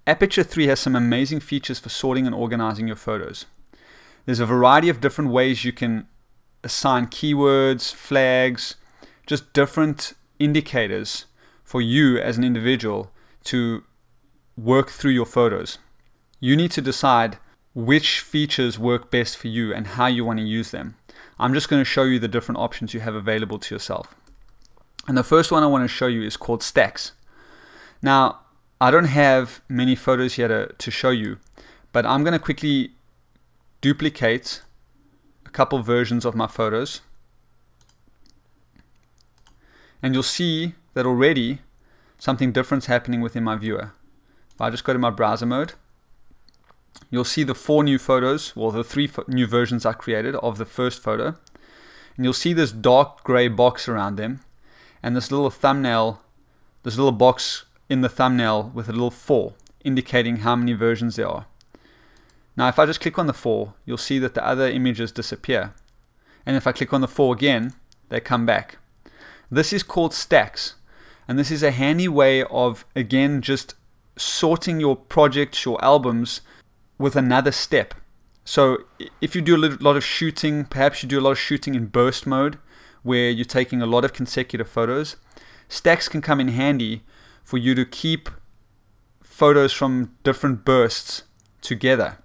Aperture 3 has some amazing features for sorting and organizing your photos. There's a variety of different ways you can assign keywords, flags, just different indicators for you as an individual to work through your photos. You need to decide which features work best for you and how you want to use them. I'm just going to show you the different options you have available to yourself. And the first one I want to show you is called stacks. Now, I don't have many photos here to show you, but I'm going to quickly duplicate a couple versions of my photos. And you'll see that already something different's happening within my viewer. If I just go to my browser mode, you'll see the 4 new photos, well, the 3 new versions I created of the first photo. And you'll see this dark gray box around them and this little thumbnail, this little box in the thumbnail with a little 4 indicating how many versions there are. Now if I just click on the 4, you'll see that the other images disappear. And if I click on the 4 again, they come back. This is called stacks, and this is a handy way of, again, just sorting your projects, your albums, with another step. So if you do a lot of shooting, perhaps you do a lot of shooting in burst mode, where you're taking a lot of consecutive photos, stacks can come in handy for you to keep photos from different bursts together.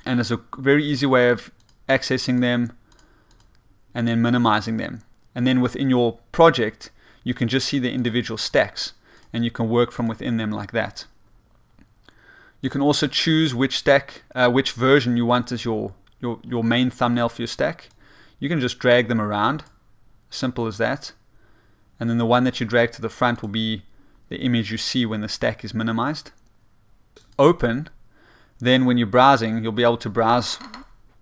And it's a very easy way of accessing them and then minimizing them. And then within your project, you can just see the individual stacks and you can work from within them like that. You can also choose which stack, which version you want as your main thumbnail for your stack. You can just drag them around, simple as that. And then the one that you drag to the front will be the image you see when the stack is minimized. Open, then when you're browsing, you'll be able to browse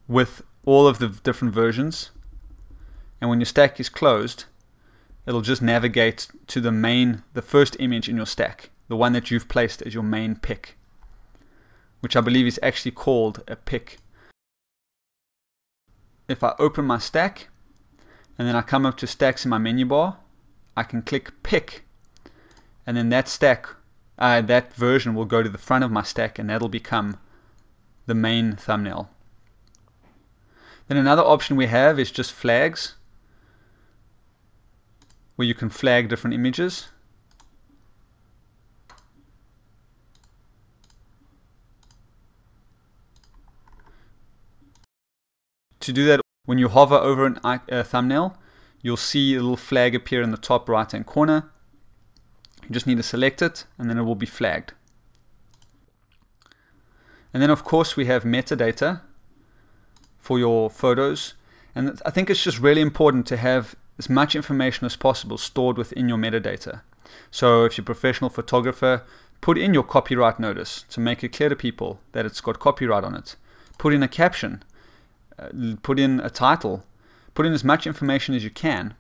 with all of the different versions. And when your stack is closed, it'll just navigate to the first image in your stack, the one that you've placed as your main pick, which I believe is actually called a pick. If I open my stack and then I come up to stacks in my menu bar, I can click pick, and then that stack, that version will go to the front of my stack and that'll become the main thumbnail. Then another option we have is just flags, where you can flag different images. To do that, when you hover over a thumbnail, you'll see a little flag appear in the top right hand corner. You just need to select it and then it will be flagged. And then of course we have metadata for your photos, and I think it's just really important to have as much information as possible stored within your metadata. So if you're a professional photographer, put in your copyright notice to make it clear to people that it's got copyright on it. Put in a caption, put in a title, put in as much information as you can.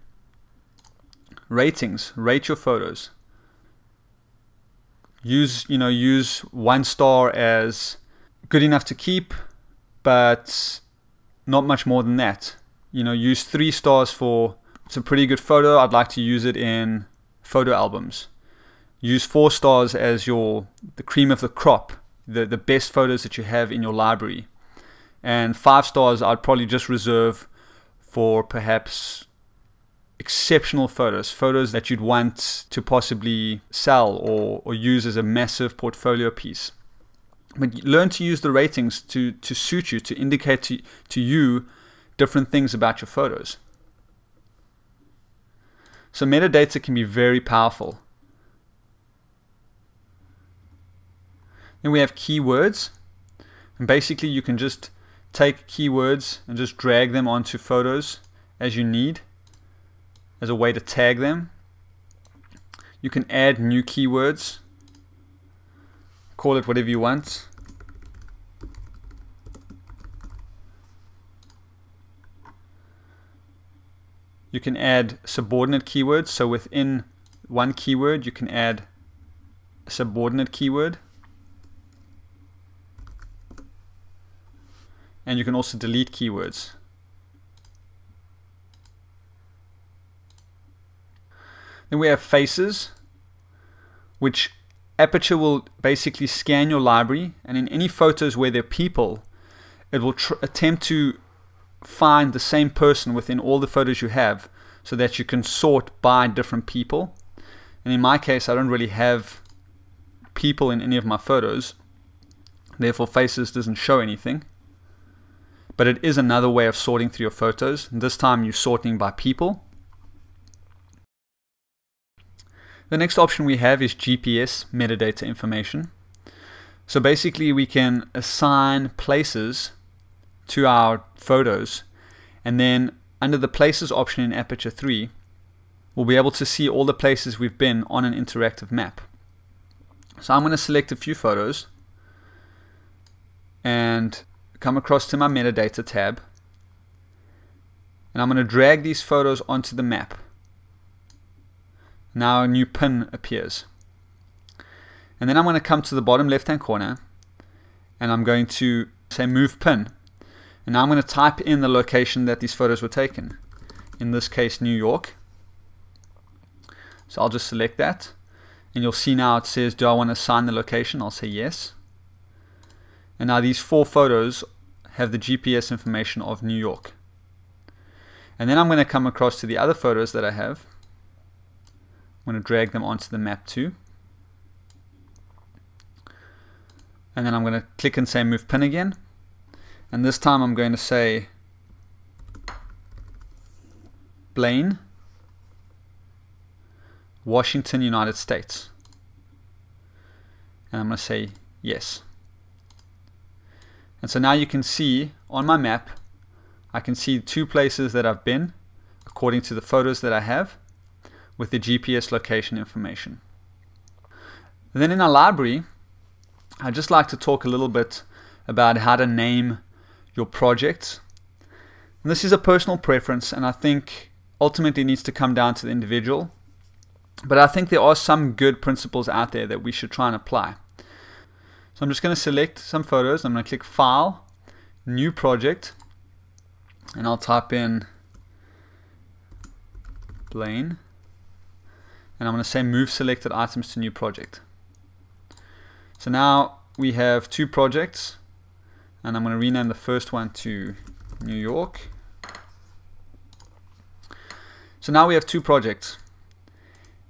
Ratings, rate your photos. Use 1 star as good enough to keep, but not much more than that. Use 3 stars for it's a pretty good photo, I'd like to use it in photo albums. Use 4 stars as the cream of the crop, the best photos that you have in your library. And 5 stars I'd probably just reserve for perhaps exceptional photos that you'd want to possibly sell or use as a massive portfolio piece. But learn to use the ratings to suit you, to indicate to you different things about your photos. So metadata can be very powerful. Then we have keywords. And basically you can just take keywords and just drag them onto photos as you need, as a way to tag them. You can add new keywords, call it whatever you want. You can add subordinate keywords, so within one keyword you can add a subordinate keyword. And you can also delete keywords. Then we have faces, which Aperture will basically scan your library, and in any photos where there are people, it will attempt to find the same person within all the photos you have so that you can sort by different people. And in my case, I don't really have people in any of my photos, therefore faces doesn't show anything. But it is another way of sorting through your photos, and this time you're sorting by people. The next option we have is GPS metadata information. So basically we can assign places to our photos, and then under the places option in Aperture 3 we'll be able to see all the places we've been on an interactive map. So I'm going to select a few photos and come across to my metadata tab, and I'm going to drag these photos onto the map. Now a new pin appears, and then I'm going to come to the bottom left hand corner and I'm going to say move pin, and now I'm going to type in the location that these photos were taken, in this case New York. So I'll just select that, and you'll see now it says, do I want to assign the location? I'll say yes. And now these 4 photos have the GPS information of New York. And then I'm going to come across to the other photos that I have. I'm going to drag them onto the map too. And then I'm going to click and say move pin again. And this time I'm going to say Blaine, Washington, United States. And I'm going to say yes. And so now you can see on my map, I can see 2 places that I've been according to the photos that I have with the GPS location information. And then in our library, I'd just like to talk a little bit about how to name your projects. And this is a personal preference, and I think ultimately it needs to come down to the individual. But I think there are some good principles out there that we should try and apply. So I'm just going to select some photos. I'm going to click File, New Project, and I'll type in Blaine. And I'm going to say Move Selected Items to New Project. So now we have 2 projects, and I'm going to rename the first one to New York. So now we have 2 projects.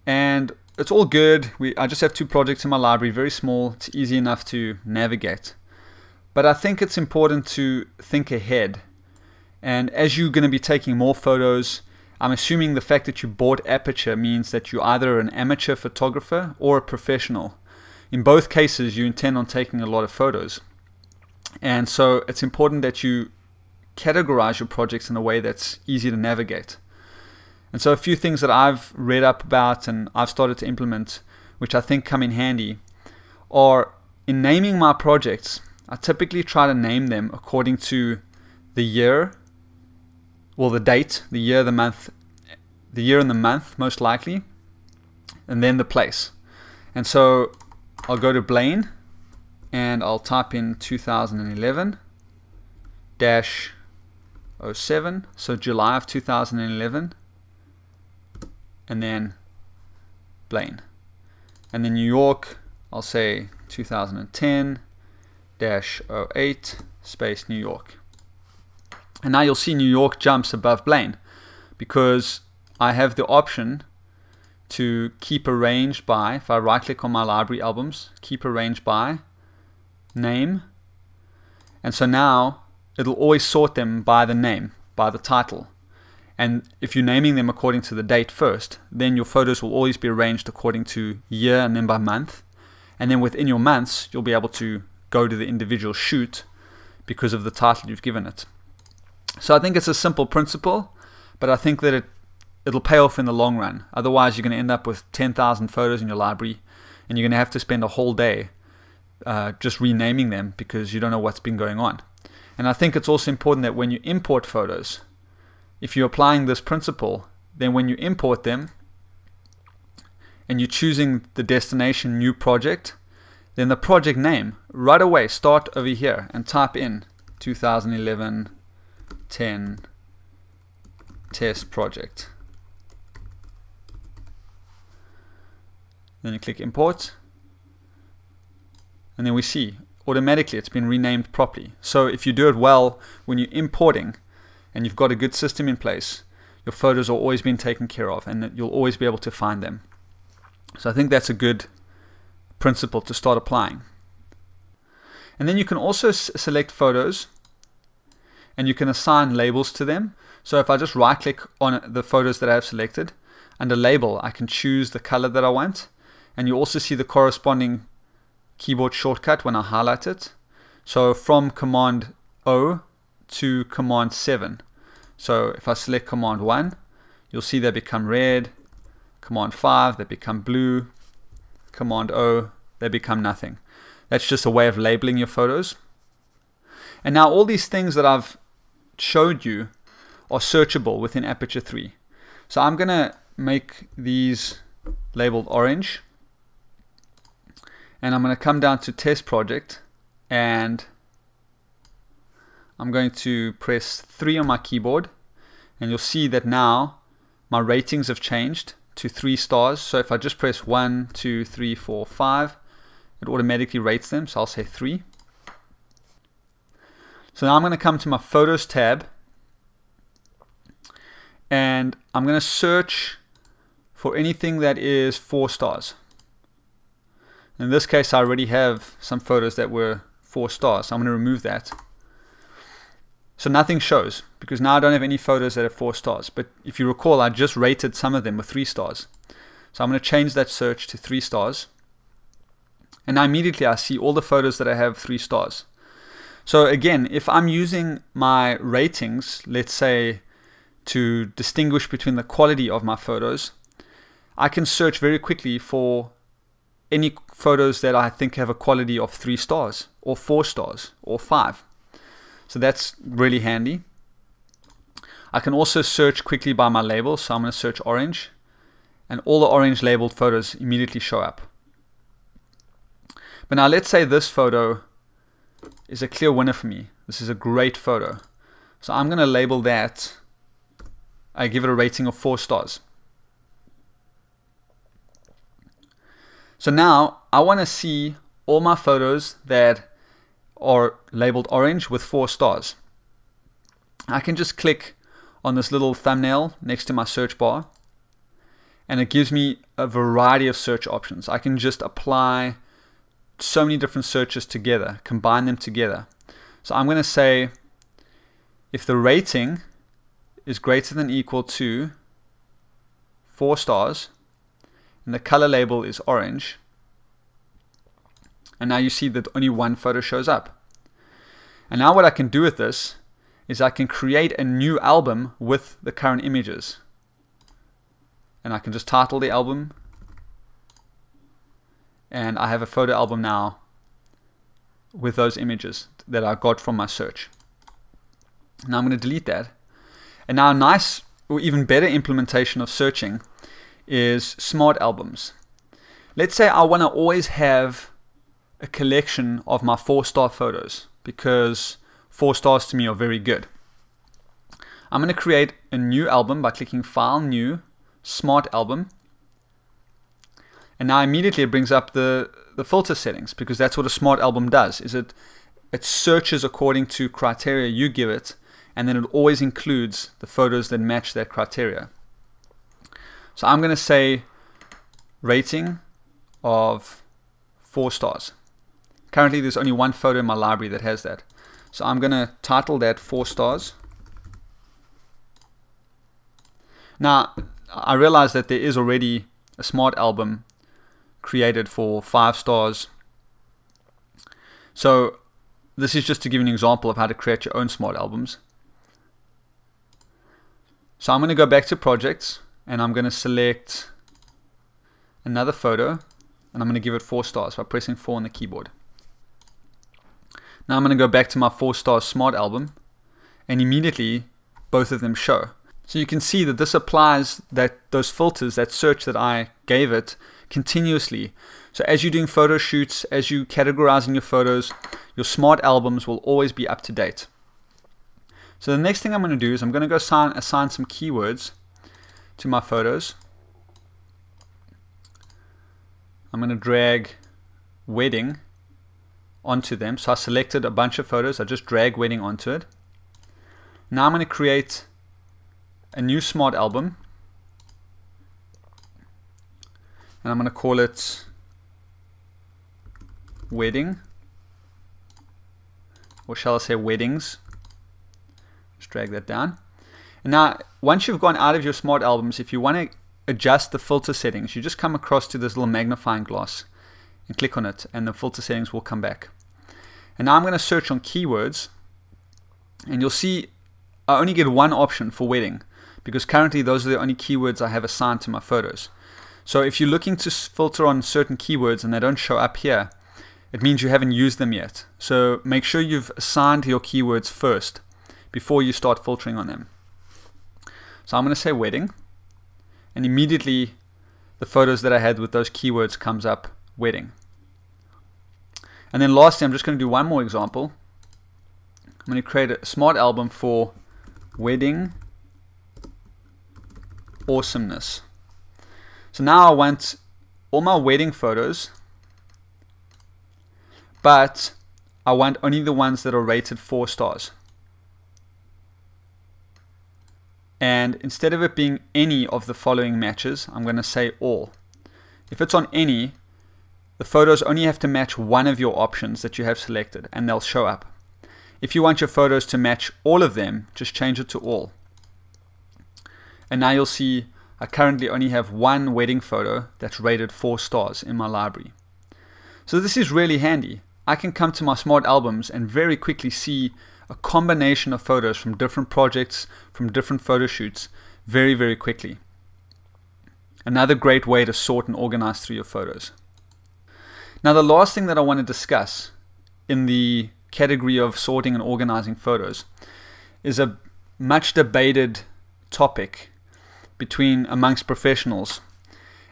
And it's all good. I just have 2 projects in my library, very small. It's easy enough to navigate. But I think it's important to think ahead. And as you're going to be taking more photos, I'm assuming the fact that you bought Aperture means that you're either an amateur photographer or a professional. In both cases, you intend on taking a lot of photos. And so it's important that you categorize your projects in a way that's easy to navigate. And so a few things that I've read up about and I've started to implement, which I think come in handy, are in naming my projects, I typically try to name them according to the year, well, the date, the year, the month, the year and the month most likely, and then the place. And so I'll go to Blaine and I'll type in 2011-07, so July of 2011. And then Blaine. And then New York, I'll say 2010-08 space New York. And now you'll see New York jumps above Blaine because I have the option to keep arranged by, if I right click on my library albums, keep arranged by name. And so now it'll always sort them by the name, by the title. And if you're naming them according to the date first, then your photos will always be arranged according to year and then by month. And then within your months, you'll be able to go to the individual shoot because of the title you've given it. So I think it's a simple principle, but I think that it'll pay off in the long run. Otherwise, you're going to end up with 10,000 photos in your library, and you're going to have to spend a whole day just renaming them because you don't know what's been going on. And I think it's also important that when you import photos, if you're applying this principle, then when you import them and you're choosing the destination new project, then the project name, right away start over here and type in 2011-10 test project. Then you click import, And then we see automatically it's been renamed properly. So if you do it well when you're importing and you've got a good system in place, your photos are always being taken care of and you'll always be able to find them. So I think that's a good principle to start applying. And then you can also select photos and you can assign labels to them. So if I just right click on the photos that I have selected, under label I can choose the color that I want, and you also see the corresponding keyboard shortcut when I highlight it. So from Command O to Command 7. So if I select Command 1, you'll see they become red. Command 5, they become blue. Command O, they become nothing. That's just a way of labeling your photos. And now all these things that I've showed you are searchable within Aperture 3. So I'm going to make these labeled orange. And I'm going to come down to Test Project, and I'm going to press 3 on my keyboard, and you'll see that now my ratings have changed to 3 stars. So if I just press 1, 2, 3, 4, 5, it automatically rates them. So I'll say 3. So now I'm going to come to my Photos tab, and I'm going to search for anything that is 4 stars. In this case, I already have some photos that were 4 stars, so I'm going to remove that. So nothing shows, because now I don't have any photos that have 4 stars. But if you recall, I just rated some of them with 3 stars. So I'm going to change that search to 3 stars. And now immediately I see all the photos that I have 3 stars. So again, if I'm using my ratings, let's say, to distinguish between the quality of my photos, I can search very quickly for any photos that I think have a quality of 3 stars or 4 stars or 5. So that's really handy. I can also search quickly by my label. So I'm going to search orange, and all the orange labeled photos immediately show up. But now let's say this photo is a clear winner for me. This is a great photo. So I'm going to label that. I give it a rating of 4 stars. So now I want to see all my photos that are labeled orange with 4 stars. I can just click on this little thumbnail next to my search bar, and it gives me a variety of search options. I can just apply so many different searches together, combine them together. So I'm going to say if the rating is greater than or equal to 4 stars, and the color label is orange, and now you see that only 1 photo shows up. And now what I can do with this is I can create a new album with the current images, and I can just title the album, and I have a photo album now with those images that I got from my search. Now I'm going to delete that. And now a nice or even better implementation of searching is smart albums. Let's say I want to always have a collection of my 4-star photos, because 4 stars to me are very good. I'm going to create a new album by clicking File, New, Smart Album. And now immediately it brings up the filter settings, because that's what a smart album does. Is it searches according to criteria you give it, and then it always includes the photos that match that criteria. So I'm going to say rating of 4 stars. Currently there's only 1 photo in my library that has that. So I'm going to title that 4 stars. Now I realize that there is already a smart album created for 5 stars. So this is just to give you an example of how to create your own smart albums. So I'm going to go back to projects, and I'm going to select another photo, and I'm going to give it 4 stars by pressing 4 on the keyboard. Now I'm going to go back to my 4-star smart album, and immediately both of them show. So you can see that this applies those filters, that search that I gave it, continuously. So as you're doing photo shoots, as you're categorizing your photos, your smart albums will always be up to date. So the next thing I'm going to do is I'm going to go assign some keywords to my photos. I'm going to drag wedding onto them. So I selected a bunch of photos. I just drag wedding onto it. Now I'm going to create a new smart album. And I'm going to call it wedding. Or shall I say weddings. Just drag that down. And now, once you've gone out of your smart albums, if you want to adjust the filter settings, you just come across to this little magnifying glass and click on it, and the filter settings will come back. And now I'm going to search on keywords, and you'll see I only get one option for wedding, because currently those are the only keywords I have assigned to my photos. So if you're looking to filter on certain keywords and they don't show up here, it means you haven't used them yet. So make sure you've assigned your keywords first before you start filtering on them. So I'm going to say wedding, and immediately the photos that I had with those keywords comes up wedding. And then lastly, I'm just going to do one more example. I'm going to create a smart album for wedding awesomeness. So now I want all my wedding photos, but I want only the ones that are rated 4 stars. And instead of it being any of the following matches, I'm going to say all. If it's on any, the photos only have to match one of your options that you have selected, and they'll show up. If you want your photos to match all of them, just change it to all. And now you'll see I currently only have one wedding photo that's rated 4 stars in my library. So this is really handy. I can come to my smart albums and very quickly see a combination of photos from different projects, from different photo shoots, very, very quickly. Another great way to sort and organize through your photos. Now the last thing that I want to discuss in the category of sorting and organizing photos is a much debated topic amongst professionals,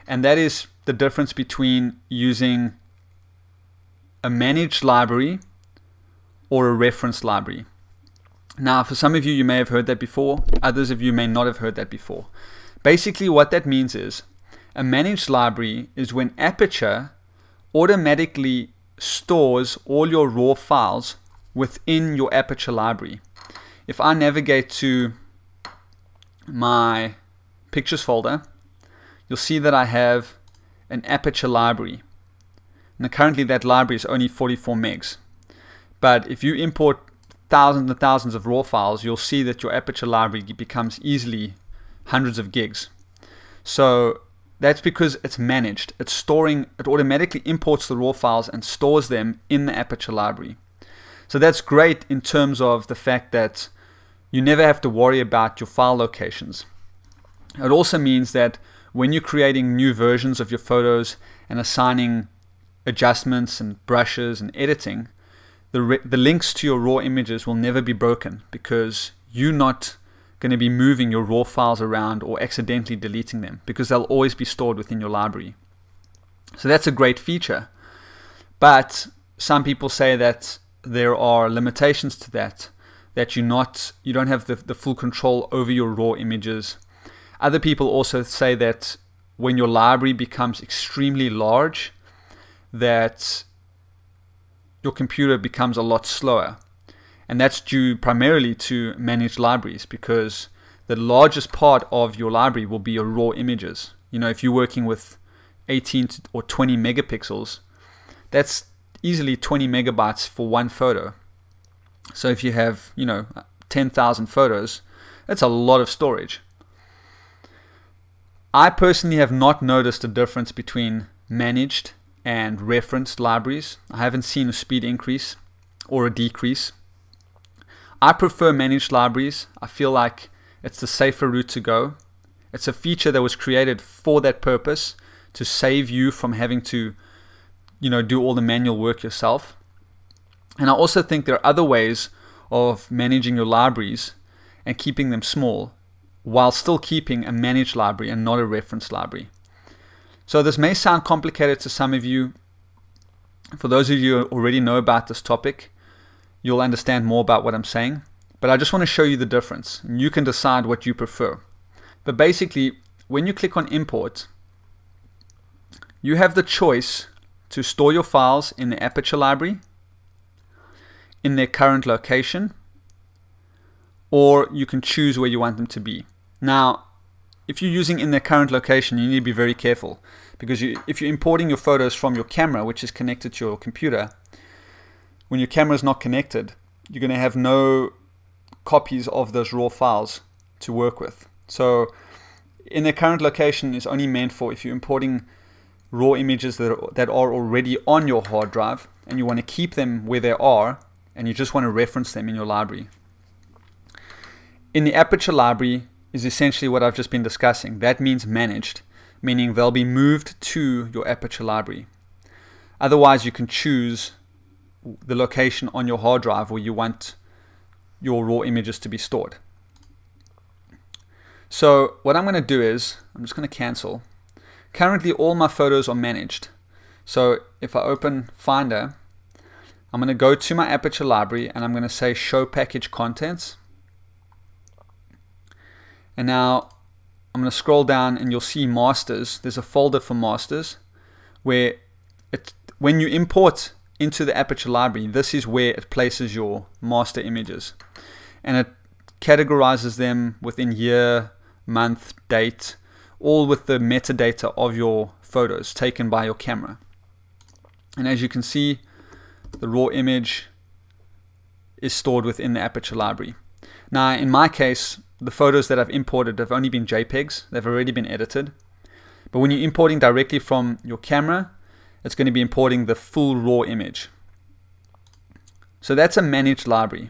and that is the difference between using a managed library or a reference library. Now for some of you, you may have heard that before, others of you may not have heard that before. Basically what that means is a managed library is when Aperture automatically stores all your raw files within your Aperture library. If I navigate to my pictures folder, you'll see that I have an Aperture library. Now currently that library is only 44 megs. But if you import thousands and thousands of raw files, you'll see that your Aperture library becomes easily hundreds of gigs. So that's because it's managed. It automatically imports the raw files and stores them in the Aperture library. So that's great in terms of the fact that you never have to worry about your file locations. It also means that when you're creating new versions of your photos and assigning adjustments and brushes and editing, the links to your raw images will never be broken, because you're not going to be moving your raw files around or accidentally deleting them, because they'll always be stored within your library. So that's a great feature. But some people say that there are limitations to that you don't have the full control over your raw images. Other people also say that when your library becomes extremely large, that your computer becomes a lot slower. And that's due primarily to managed libraries, because the largest part of your library will be your raw images. You know, if you're working with 18 or 20 megapixels, that's easily 20 megabytes for one photo. So if you have, 10,000 photos, that's a lot of storage. I personally have not noticed a difference between managed and referenced libraries. I haven't seen a speed increase or a decrease. I prefer managed libraries. I feel like it's the safer route to go. It's a feature that was created for that purpose, to save you from having to, do all the manual work yourself. And I also think there are other ways of managing your libraries and keeping them small while still keeping a managed library and not a reference library. So this may sound complicated to some of you. For those of you who already know about this topic, you'll understand more about what I'm saying. But I just want to show you the difference, and you can decide what you prefer. But basically, when you click on import, you have the choice to store your files in the Aperture library in their current location, or you can choose where you want them to be. Now, if you're using in their current location, you need to be very careful, because if you're importing your photos from your camera, which is connected to your computer, when your camera is not connected, you're going to have no copies of those raw files to work with. So in their current location is only meant for if you're importing raw images that are already on your hard drive and you want to keep them where they are and you just want to reference them in your library. In the Aperture library is essentially what I've just been discussing. That means managed, meaning they'll be moved to your Aperture library. Otherwise, you can choose the location on your hard drive where you want your raw images to be stored. So what I'm going to do is, I'm just going to cancel. Currently all my photos are managed. So if I open Finder, I'm going to go to my Aperture library and I'm going to say show package contents. And now I'm going to scroll down and you'll see masters. There's a folder for masters where when you import into the Aperture library, this is where it places your master images. And it categorizes them within year, month, date, all with the metadata of your photos taken by your camera. And as you can see, the raw image is stored within the Aperture library. Now, in my case, the photos that I've imported have only been JPEGs. They've already been edited. But when you're importing directly from your camera, it's going to be importing the full raw image. So that's a managed library.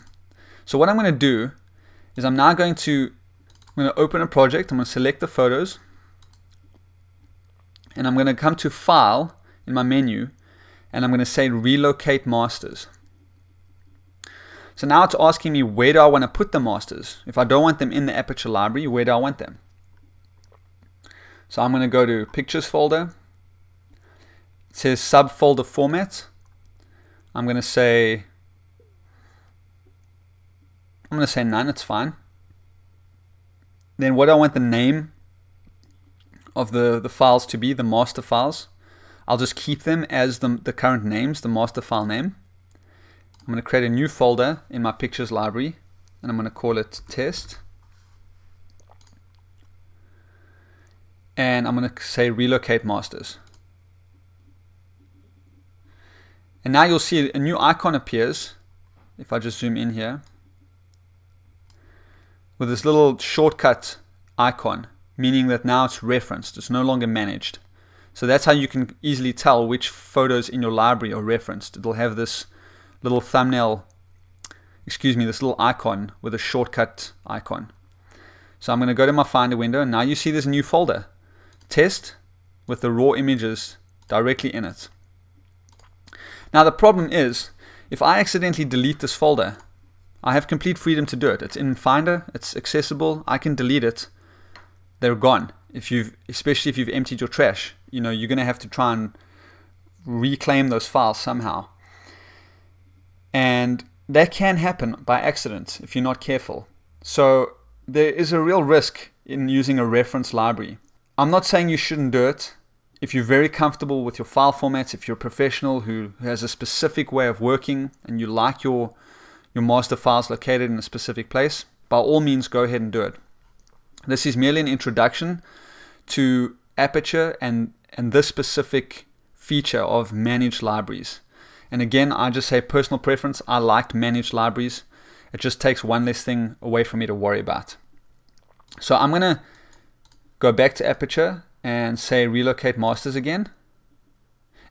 So what I'm going to do is I'm going to open a project. I'm going to select the photos. And I'm going to come to File in my menu. And I'm going to say Relocate Masters. So now it's asking me, where do I want to put the masters? If I don't want them in the Aperture library, where do I want them? So I'm going to go to Pictures folder. It says subfolder format. I'm going to say none, it's fine. Then what do I want the name of the files to be, the master files? I'll just keep them as the current names, the master file name. I'm going to create a new folder in my Pictures library and I'm going to call it Test. And I'm going to say Relocate Masters. And now you'll see a new icon appears, if I just zoom in here, with this little shortcut icon, meaning that now it's referenced, it's no longer managed. So that's how you can easily tell which photos in your library are referenced. It'll have this little thumbnail, this little icon with a shortcut icon. So I'm going to go to my Finder window and now you see this new folder, Test, with the raw images directly in it. Now the problem is, if I accidentally delete this folder, I have complete freedom to do it. It's in Finder, it's accessible, I can delete it, they're gone. Especially if you've emptied your trash, you're going to have to try and reclaim those files somehow. And that can happen by accident if you're not careful. So there is a real risk in using a reference library. I'm not saying you shouldn't do it. If you're very comfortable with your file formats, if you're a professional who has a specific way of working and you like your master files located in a specific place, by all means go ahead and do it. This is merely an introduction to Aperture and this specific feature of managed libraries. And again, I just say personal preference. I liked managed libraries. It just takes one less thing away from me to worry about. So I'm going to go back to Aperture and say Relocate Masters again.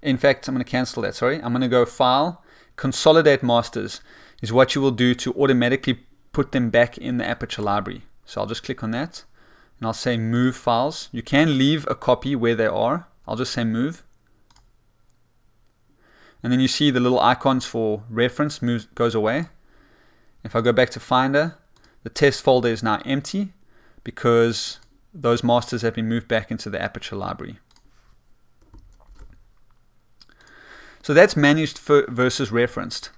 In fact, I'm going to cancel that, sorry. I'm going to go File, Consolidate Masters is what you will do to automatically put them back in the Aperture library. So I'll just click on that and I'll say Move Files. You can leave a copy where they are. I'll just say Move. And then you see the little icons for reference goes away. If I go back to Finder, the test folder is now empty because those masters have been moved back into the Aperture library. So that's managed versus referenced.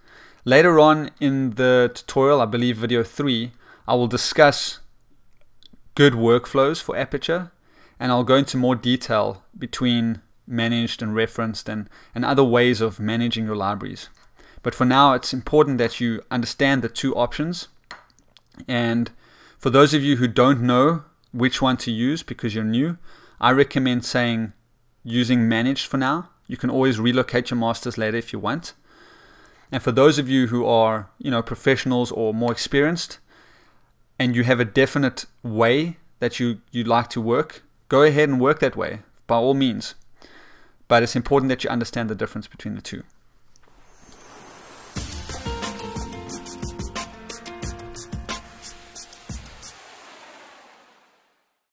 Later on in the tutorial, I believe video 3, I will discuss good workflows for Aperture and I'll go into more detail between managed and referenced and other ways of managing your libraries. But for now, it's important that you understand the two options. And for those of you who don't know which one to use because you're new, I recommend using managed for now. You can always relocate your masters later if you want. And for those of you who are, professionals or more experienced, and you have a definite way that you like to work, go ahead and work that way by all means. But it's important that you understand the difference between the two.